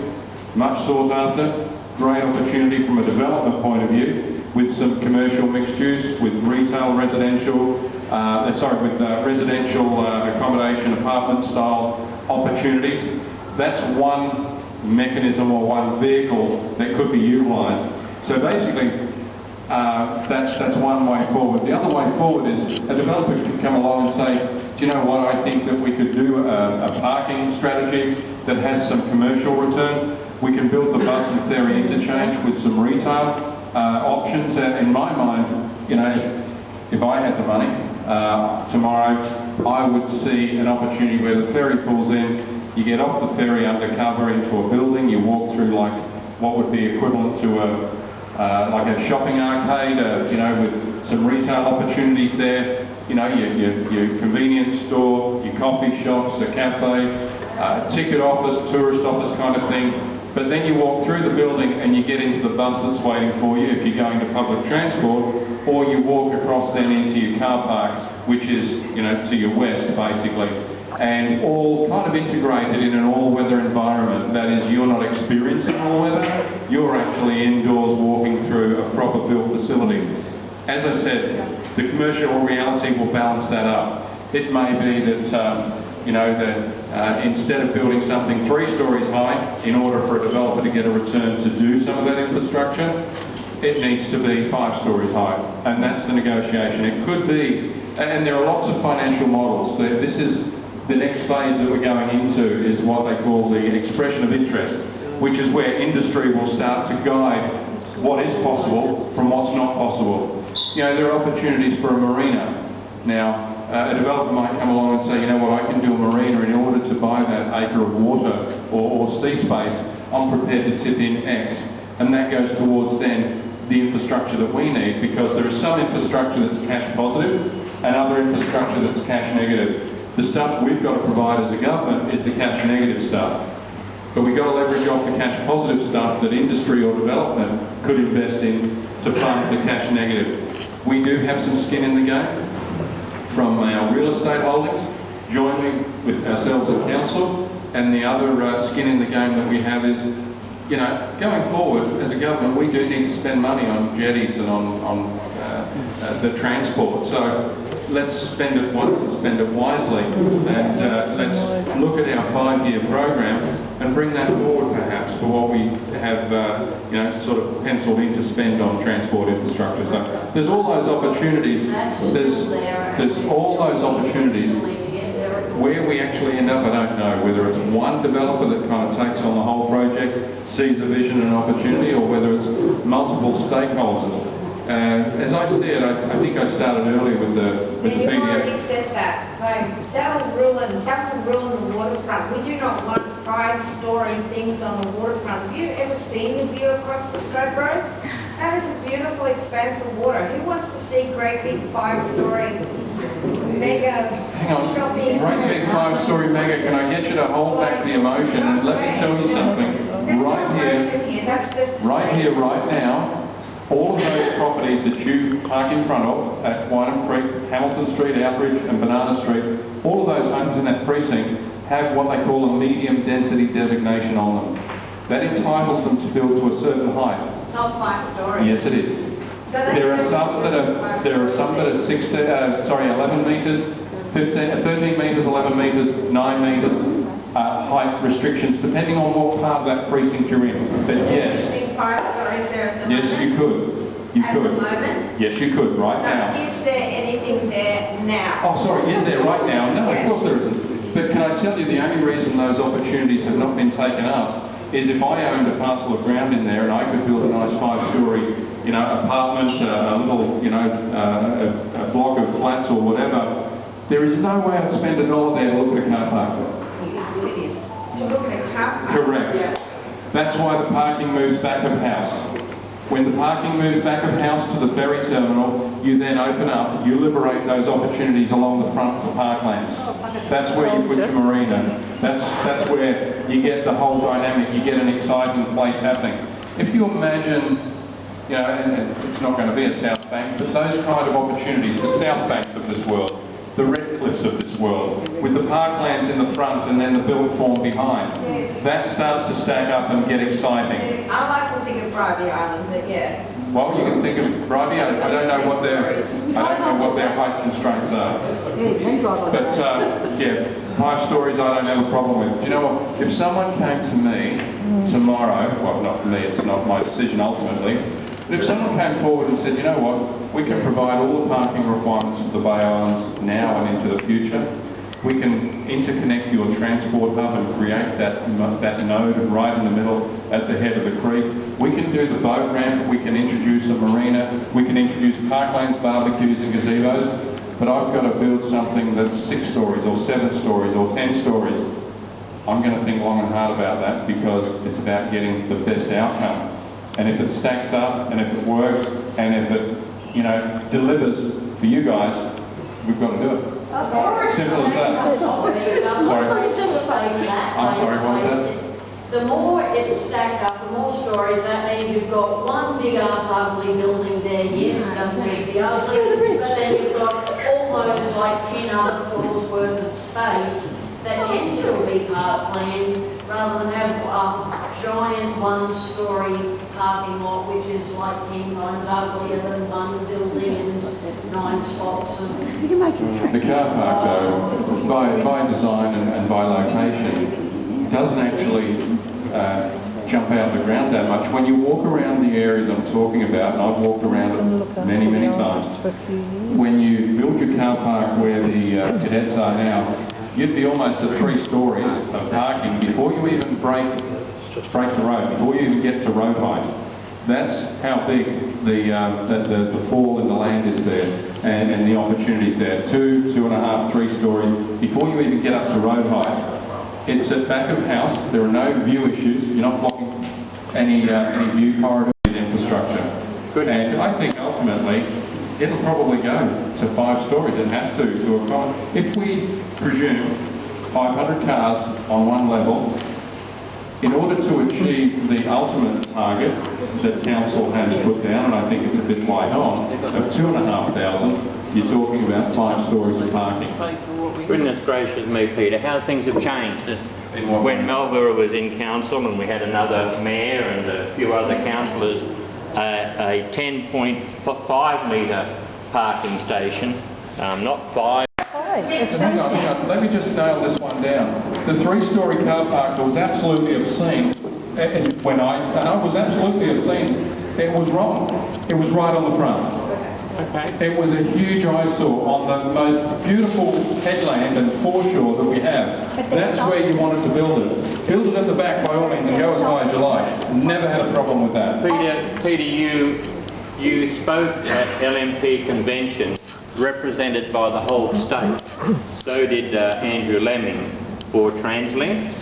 much sought after, great opportunity from a development point of view, with some commercial mixed use, with retail, residential, residential accommodation, apartment style opportunities. That's one mechanism or one vehicle that could be utilised. So basically, that's one way forward. The other way forward is a developer could come along and say, do you know what, I think that we could do a parking strategy that has some commercial return. We can build the bus and ferry interchange with some retail options. In my mind, if I had the money tomorrow, I would see an opportunity where the ferry pulls in, you get off the ferry undercover into a building, you walk through like what would be equivalent to like a shopping arcade, with some retail opportunities there. Your convenience store, your coffee shops, a cafe, ticket office, tourist office kind of thing. But then you walk through the building and you get into the bus that's waiting for you if you're going to public transport, or you walk across then into your car park, which is, to your west basically. And all kind of integrated in an all-weather environment. That is, you're not experiencing all weather, you're actually indoors walking through a proper built facility. As I said, the commercial reality will balance that up. It may be that, instead of building something 3 stories high, in order for a developer to get a return to do some of that infrastructure, it needs to be 5 stories high. And that's the negotiation. It could be, and there are lots of financial models. This is the next phase that we're going into, is what they call the expression of interest, which is where industry will start to guide what is possible from what's not possible. There are opportunities for a marina. Now, a developer might come along and say, I can do a marina. In order to buy that acre of water or sea space, I'm prepared to tip in X. And that goes towards then the infrastructure that we need, because there is some infrastructure that's cash positive and other infrastructure that's cash negative. The stuff we've got to provide as a government is the cash negative stuff. But we've got to leverage off the cash positive stuff that industry or development could invest in to fund the cash negative. We do have some skin in the game from our real estate holdings, jointly with ourselves at council, and the other skin in the game that we have is, you know, going forward as a government, we do need to spend money on jetties and on the transport. So let's spend it once and spend it wisely, and let's look at our 5-year program and bring that forward perhaps for what we have, you know, sort of penciled in to spend on transport infrastructure. So there's all those opportunities. There's all those opportunities. Where we actually end up, I don't know. Whether it's one developer that kind of takes on the whole project, sees a vision and an opportunity, or whether it's multiple stakeholders. As I see it, I think I started earlier with the You've PDF. already said that. Like, that will ruin the waterfront. We do not want 5-story things on the waterfront. Have you ever seen the view across the Scrub Road? That is a beautiful expanse of water. Who wants to see great big 5-story mega Hang on, shopping? great big 5-story mega, can I get you to hold back the emotion and let me tell you something? Right here, right now, all of those properties that you park in front of at Wyndham Creek, Hamilton Street, Outridge and Banana Street, all of those homes in that precinct have what they call a medium density designation on them. That entitles them to build to a certain height. Not 5 stories. Yes, it is. So that's There are some that are 11 metres, 13 metres, 11 metres, 9 metres, height restrictions, depending on what part of that precinct you're in. But yes. Do you think 5 stories there at the Yes, moment? you could. You At could. the moment? Yes, you could, right now. Is there anything there now? Oh, sorry, is there right now? No, Yes. of course there isn't. But can I tell you, the only reason those opportunities have not been taken up is if I owned a parcel of ground in there and I could build a nice 5-story, you know, apartment, a little, you know, a block of flats or whatever, there is no way I'd spend $1 there to look at a car park. It is. To look at a car park. Correct. Yeah. That's why the parking moves back of house. When the parking moves back of house to the ferry terminal, you then open up, you liberate those opportunities along the front of the parklands. That's where you put your marina. That's where you get the whole dynamic, you get an exciting place happening. If you imagine, you know, and it's not going to be a South Bank, but those kind of opportunities, the South Banks of this world, the Redcliffs of this world, with the parklands in the front and then the built form behind, that starts to stack up and get exciting. I like to think of Bribey Island, but yeah. Well, you can think of Bribey. I don't know what their height constraints are. But yeah, 5 stories I don't have a problem with. You know what? If someone came to me tomorrow, well, not me, it's not my decision ultimately, but if someone came forward and said, you know what, we can provide all the parking requirements for the Bay Islands now and into the future. We can interconnect your transport hub and create that node right in the middle at the head of the creek. We can do the boat ramp, we can introduce a marina, we can introduce parklands, barbecues and gazebos, but I've got to build something that's 6 stories or 7 stories or 10 stories. I'm going to think long and hard about that because it's about getting the best outcome. And if it stacks up and if it works and if it, you know, delivers for you guys, we've got to do it. Simple as that. Sorry. I'm sorry, what was that? The more it's stacked up, the more stories, that means you've got one big ass ugly building there, yes, it doesn't need to be ugly, but then you've got almost like 10 other floors worth of space that can still be parkland, rather than have a giant 1-story parking lot, which is like 10 times uglier than one building and 9 spots. The car park, though, by design and by location, doesn't actually jump out of the ground that much. When you walk around the areas I'm talking about, and I've walked around it many, many times, when you build your car park where the cadets are now, you'd be almost at 3 stories of parking before you even break the road, before you even get to road height. That's how big the fall in the land is there and the opportunities there. 2, 2.5, 3 stories before you even get up to road height. It's at back of house. There are no view issues. You're not blocking any view corridors infrastructure. Good. And I think ultimately it'll probably go to 5 stories. It has to accommodate. If we presume 500 cars on one level, In order to achieve the ultimate target that council has put down, and I think it's a bit light on, of 2,500, you're talking about 5 stories of parking. Goodness gracious me, Peter, how things have changed. When Melbourne was in council and we had another mayor and a few other councillors, a 10.5 metre parking station, not 5. Hang on, let me just nail this one down. The 3-storey car park was absolutely obscene. And I was absolutely obscene. It was wrong. It was right on the front. Okay. It was a huge eyesore on the most beautiful headland and foreshore that we have. That's where you wanted to build it. Build it at the back by all means and go as high as you like. Never had a problem with that. Peter, you spoke at LNP convention represented by the whole state. So did Andrew Lemming for TransLink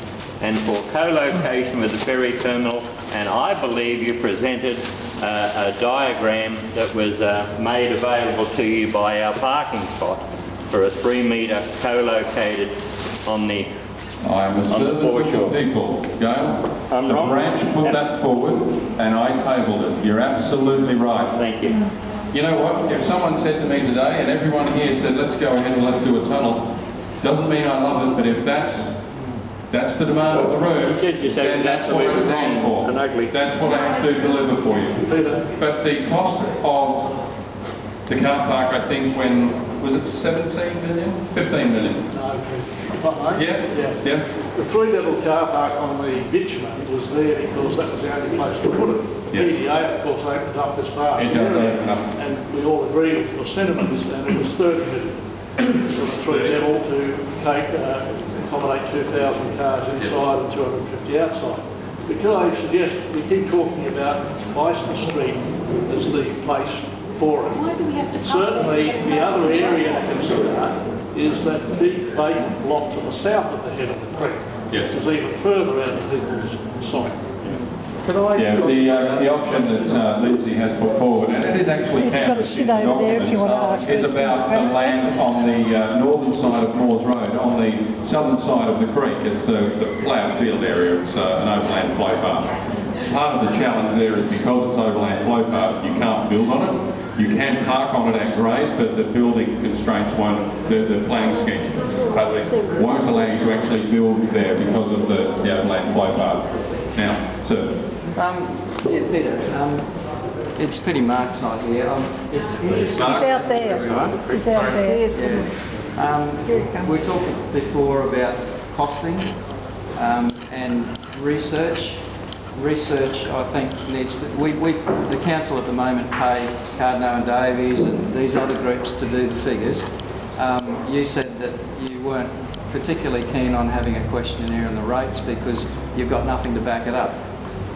and for co-location with the ferry terminal, and I believe you presented a diagram that was made available to you by our parking spot for a 3-metre co-located on the I am a servant of the people, Gail. The branch put that forward and I tabled it. You're absolutely right. Thank you. You know what, if someone said to me today, and everyone here said, let's go ahead and let's do a tunnel, doesn't mean I love it, but if that's the demand of the room, then that's what I stand for. That's what I have to deliver for you. But the cost of the car park, I think, was it 17 million? 15 million? No, yeah. The 3-level car park on the bitumen was there because that was the only place to put it. PDA, of course, opens up this far. It does open up. And we all agree with your sentiments, and it was 30 million for the 3-level to accommodate 2,000 cars inside and 250 outside. But can I suggest, we keep talking about Leicester Street as the place for it. Why do we have to Certainly, the other area to consider is that big vacant lot to the south of the head of the creek. Yes. Which is even further out of people's sight. Yeah, the option that Lindsay has put forward, and it is actually canvassed in the documents, is about the land on the northern side of Moores Road, on the southern side of the creek. It's the plough field area. It's an overland flow path. Part of the challenge there is because it's overland flow path, you can't build on it. You can park on it at grade, but the building constraints won't, the planning scheme won't allow you to actually build there because of the overland flow path. Now, sir. Yeah, Peter, it's Peter Mark's not here. It's interesting. He's out there. He's out there. Yeah. We talked before about costing and research. Research, I think, needs to... the council at the moment pay Cardno and Davies and these other groups to do the figures. You said that you weren't particularly keen on having a questionnaire on the rates because you've got nothing to back it up.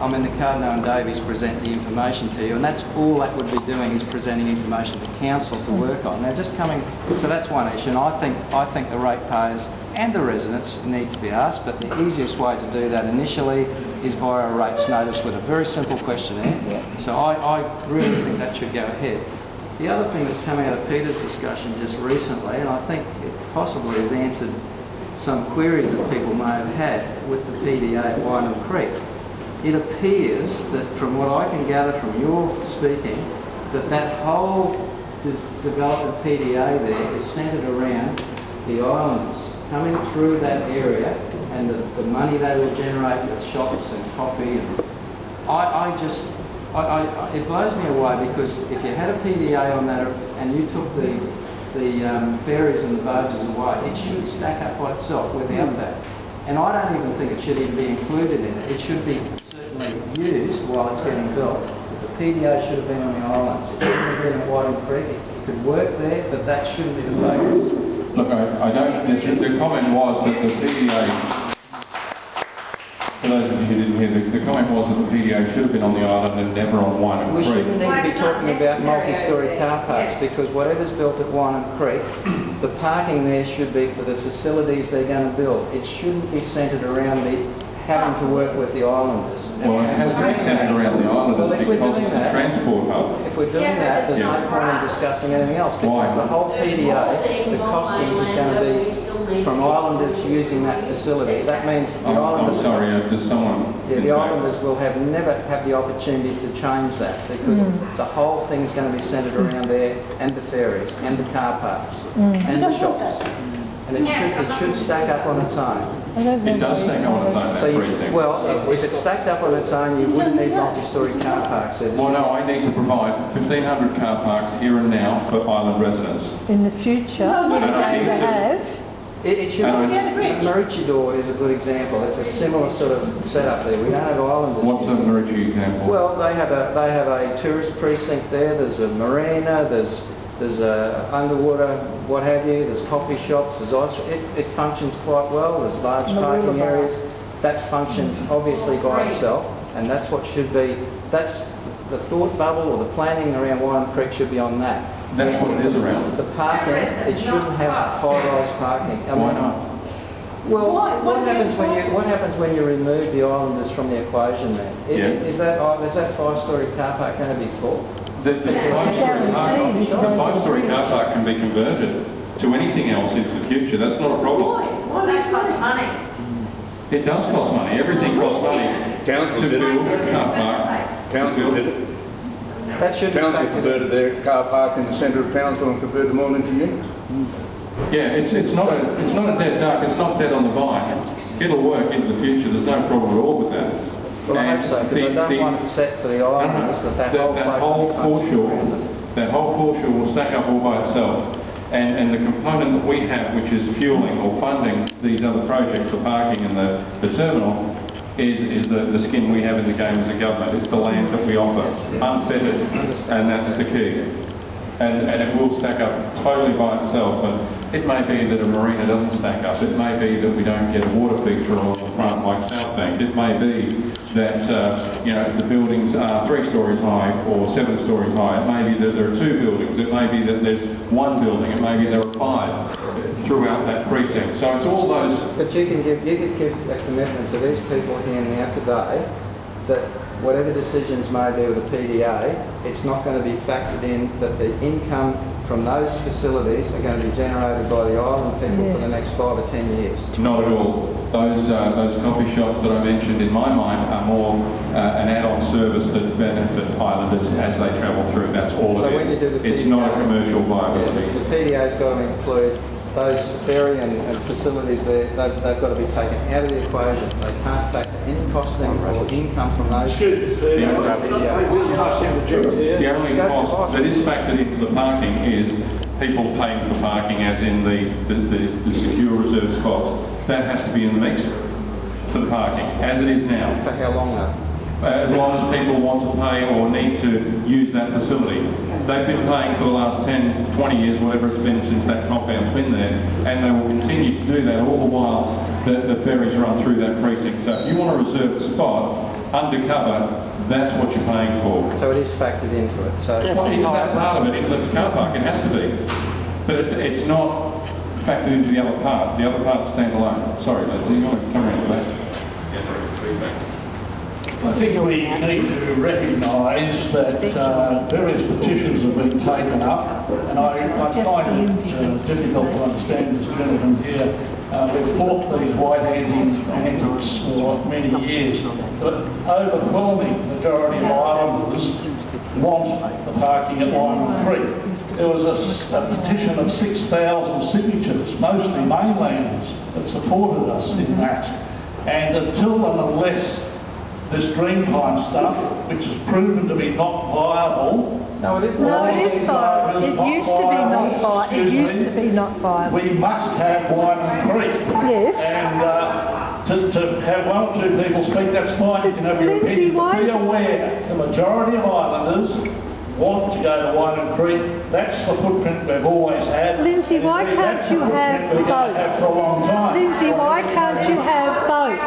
I mean, the Cardno and Davies present the information to you, and that's all that would be doing is presenting information to council to work on. Now, just coming, so that's one issue, and I think the ratepayers and the residents need to be asked, but the easiest way to do that initially is via a rates notice with a very simple questionnaire. So I really think that should go ahead. The other thing that's come out of Peter's discussion just recently, and I think it possibly has answered some queries that people may have had with the PDA at Wyndham Creek. It appears that from what I can gather from your speaking, that whole development PDA there is centred around the islanders coming through that area and the money they will generate with shops and coffee. And it blows me away because if you had a PDA on that and you took the ferries and the barges away, it should stack up by itself without that. And I don't even think it should even be included in it. It should be used while it's getting built. The PDA should have been on the islands. It shouldn't have been at Wyndham Creek. It could work there, but that shouldn't be the focus. Look, I don't... The comment was that the PDA... For those of you who didn't hear, the comment was that the PDA should have been on the island and never on Wyndham Creek. We shouldn't need to be talking about multi-storey car parks because whatever's built at Wyndham Creek, the parking there should be for the facilities they're going to build. It shouldn't be centred around the having to work with the islanders. Well, it has been centred around the Well, islanders if we're because doing it's a that- transport hub. If we're doing that, there's no point in discussing anything else, Why? because the whole PDA, the costing is going to be from islanders using that facility. That means the I'm islanders... sorry, there's someone... Yeah, the islanders will never have the opportunity to change that, because the whole thing's going to be centred around there, and the ferries, and the car parks, and the shops. And it should stack up on its own. It does stack up on its own, So that you, precinct. well, if it's stacked up on its own, you wouldn't need multi-storey car parks. Well, no, I need to provide 1,500 car parks here and now for island residents. In the future, And we're I going need to to- have... It should be. Maroochydore is a good example. It's a similar sort of setup there. We don't have islanders. What's a Maroochydore example? Well, they have a tourist precinct there. There's a marina. There's a underwater, what have you. There's coffee shops. There's ice. It functions quite well. There's large parking areas. That functions obviously by itself, and that's what should be. That's the thought bubble or the planning around Wyman Creek should be on that. That's what it is around. The parking, it shouldn't have high-rise parking. Why not? Well, what happens when you remove the islanders from the equation then? Is that 5-storey car park going to be full? The five-storey car park can be converted to anything else into the future. That's not a problem. Well, that costs money. It does cost money. Everything costs money. Council To did build it. a car park. Council did it. That should be Council factored in. converted their car park in the centre of Townsville and converted them all into units. Yeah, it's not a dead duck. It's not dead on the vine. It'll work into the future. There's no problem at all with that. Well, I hope so, because I don't want it set to the islanders that whole place will be functioning. That whole foreshore will stack up all by itself. And the component that we have, which is fueling or funding these other projects, the parking and the terminal, is the skin we have in the game as a government. It's the land that we offer, unfettered, and that's the key. And it will stack up totally by itself, but it may be that a marina doesn't stack up. It may be that we don't get a water feature on the front like Southbank. It may be that the buildings are 3 stories high or 7 stories high. It may be that there are 2 buildings. It may be that there's 1 building. It may be there are 5 throughout that precinct. So it's all those... But you could give a commitment to these people here now today that whatever decisions made there with the PDA, it's not going to be factored in that the income from those facilities are going to be generated by the island people for the next 5 or 10 years. Not at all. Those coffee shops that I mentioned in my mind are more an add-on service that benefit islanders as they travel through. That's all So it when you do is. the It's PDA, not a commercial viability. The PDA's got to include those ferry and facilities there. They've got to be taken out of the equation. They can't factor any costing or income from those. The only cost that is factored into the parking is people paying for parking, as in the secure reserves cost. That has to be in the mix for the parking, as it is now. For how long though? As long as people want to pay or need to use that facility. They've been paying for the last 10, 20 years, whatever it's been since that compound's been there, and they will continue to do that all the while the ferries run through that precinct. So if you want to reserve a spot undercover, that's what you're paying for. So it is factored into it. So Well, it's that part of it, into the car park, it has to be. But it's not factored into the other part. The other part's standalone. Sorry, Lindsay, you want to come around to that? I think we need to recognise that various petitions have been taken up, and I find it difficult to understand this gentleman here. We've fought these white antics for many years. The overwhelming majority of islanders want the parking at Wyman Creek. There was a petition of 6,000 signatures, mostly mainlanders, that supported us in that. And until and unless this Dreamtime stuff, which has proven to be not viable. No, it is. No, it is viable. It used to be not viable. It used to be not viable. We must have Wyman Creek. Yes. And to have 1 or 2 people speak, that's fine. You can have your Lindsay, opinion. why? Be aware, the majority of islanders want to go to Wyman Creek. That's the footprint we've always had. Lindsay, why can't you have we're going to have for a long time. Lindsay, why can't you have both?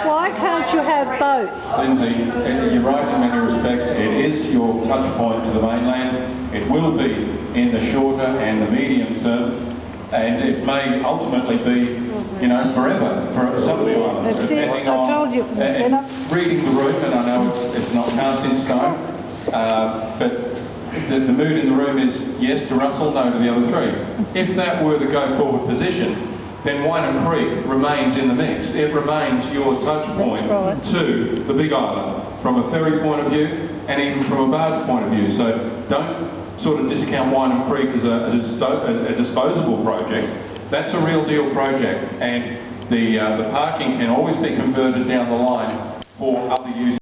Why can't you have both? Lindsay, you're right in many respects. It is your touch point to the mainland. It will be in the shorter and the medium term. And it may ultimately be, you know, forever for some of the islands. That's it. depending I on- told you it was a and setup. Reading the room, and I know it's not cast in stone, but the mood in the room is yes to Russell, no to the other three. If that were the go-forward position, then Wynham Creek remains in the mix. It remains your touch point to the Big Island from a ferry point of view and even from a barge point of view. So don't sort of discount Wynham Creek as a disposable project. That's a real deal project, and the parking can always be converted down the line for other uses.